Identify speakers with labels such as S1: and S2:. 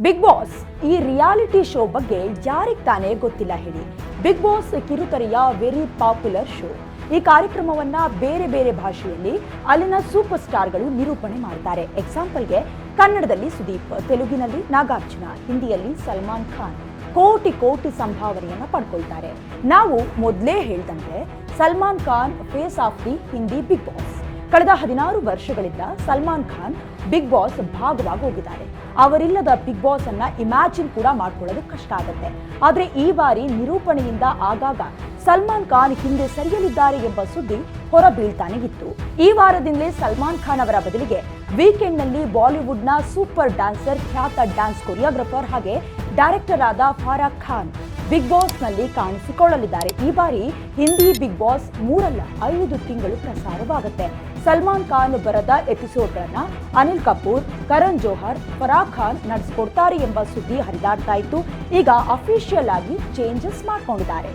S1: Big Boss ಈ reality show ಬಗ್ಗೆ ಯಾರಿಗೆ ತಾನೇ ಗೊತ್ತಿಲ್ಲ ಹೇಳಿ. ಬಿಗ್ ಬಾಸ್ ಕಿರುತೆರೆಯ ವೆರಿ ಪಾಪ್ಯುಲರ್ ಶೋ. ಈ ಕಾರ್ಯಕ್ರಮವನ್ನ ಬೇರೆ ಬೇರೆ ಭಾಷೆಯಲ್ಲಿ ಅಲ್ಲಿನ ಸೂಪರ್ ಸ್ಟಾರ್ಗಳು ನಿರೂಪಣೆ ಮಾಡ್ತಾರೆ. ಎಕ್ಸಾಂಪಲ್ಗೆ ಕನ್ನಡದಲ್ಲಿ ಸುದೀಪ್, ತೆಲುಗಿನಲ್ಲಿ ನಾಗಾರ್ಜುನ, ಹಿಂದಿಯಲ್ಲಿ ಸಲ್ಮಾನ್ ಖಾನ್ ಕೋಟಿ ಕೋಟಿ ಸಂಭಾವನೆಯನ್ನ ಪಡ್ಕೊಳ್ತಾರೆ. ನಾವು ಮೊದಲೇ ಹೇಳ್ದಂತೆ Salman Khan face of the Hindi Bigg Boss. ಕಳೆದ 16 ವರ್ಷಗಳಿಂದ ಸಲ್ಮಾನ್ ಖಾನ್ ಬಿಗ್ ಬಾಸ್ ಭಾಗವಾಗಿ ಹೋಗಿದ್ದಾರೆ. ಅವರಿಲ್ಲದ ಬಿಗ್ ಬಾಸ್ ಅನ್ನ ಇಮ್ಯಾಜಿನ್ ಕೂಡ ಮಾಡ್ಕೊಳ್ಳೋದು ಕಷ್ಟ ಆಗುತ್ತೆ. ಆದ್ರೆ ಈ ಬಾರಿ ನಿರೂಪಣೆಯಿಂದ ಆಗಾಗ ಸಲ್ಮಾನ್ ಖಾನ್ ಹಿಂದೆ ಸರಿಯಲಿದ್ದಾರೆ ಎಂಬ ಸುದ್ದಿ ಹೊರ ಬೀಳ್ತಾನೆ ಇತ್ತು. ಈ ವಾರದಿಂದಲೇ ಸಲ್ಮಾನ್ ಖಾನ್ ಅವರ ಬದಲಿಗೆ ವೀಕೆಂಡ್ ನಲ್ಲಿ ಬಾಲಿವುಡ್ ನ ಸೂಪರ್ ಡ್ಯಾನ್ಸರ್, ಖ್ಯಾತ ಡ್ಯಾನ್ಸ್ ಕೊರಿಯೋಗ್ರಫರ್ ಹಾಗೆ ಡೈರೆಕ್ಟರ್ ಆದ ಫಾರಾ ಖಾನ್ ಬಿಗ್ ಬಾಸ್ ನಲ್ಲಿ ಕಾಣಿಸಿಕೊಳ್ಳಲಿದ್ದಾರೆ. ಈ ಬಾರಿ ಹಿಂದಿ ಬಿಗ್ ಬಾಸ್ 3 ಅಲ್ಲ 5 ತಿಂಗಳು ಪ್ರಸಾರವಾಗುತ್ತೆ. ಸಲ್ಮಾನ್ ಖಾನ್ ಬರದ ಎಪಿಸೋಡ್ಗಳನ್ನ ಅನಿಲ್ ಕಪೂರ್, ಕರಣ್ ಜೋಹರ್, ಫರಾ ಖಾನ್ ನಡೆಸಿಕೊಡ್ತಾರೆ ಎಂಬ ಸುದ್ದಿ ಹರಿದಾಡ್ತಾ ಇತ್ತು. ಈಗ ಅಫಿಷಿಯಲ್ ಆಗಿ ಚೇಂಜಸ್ ಮಾಡ್ಕೊಂಡಿದ್ದಾರೆ.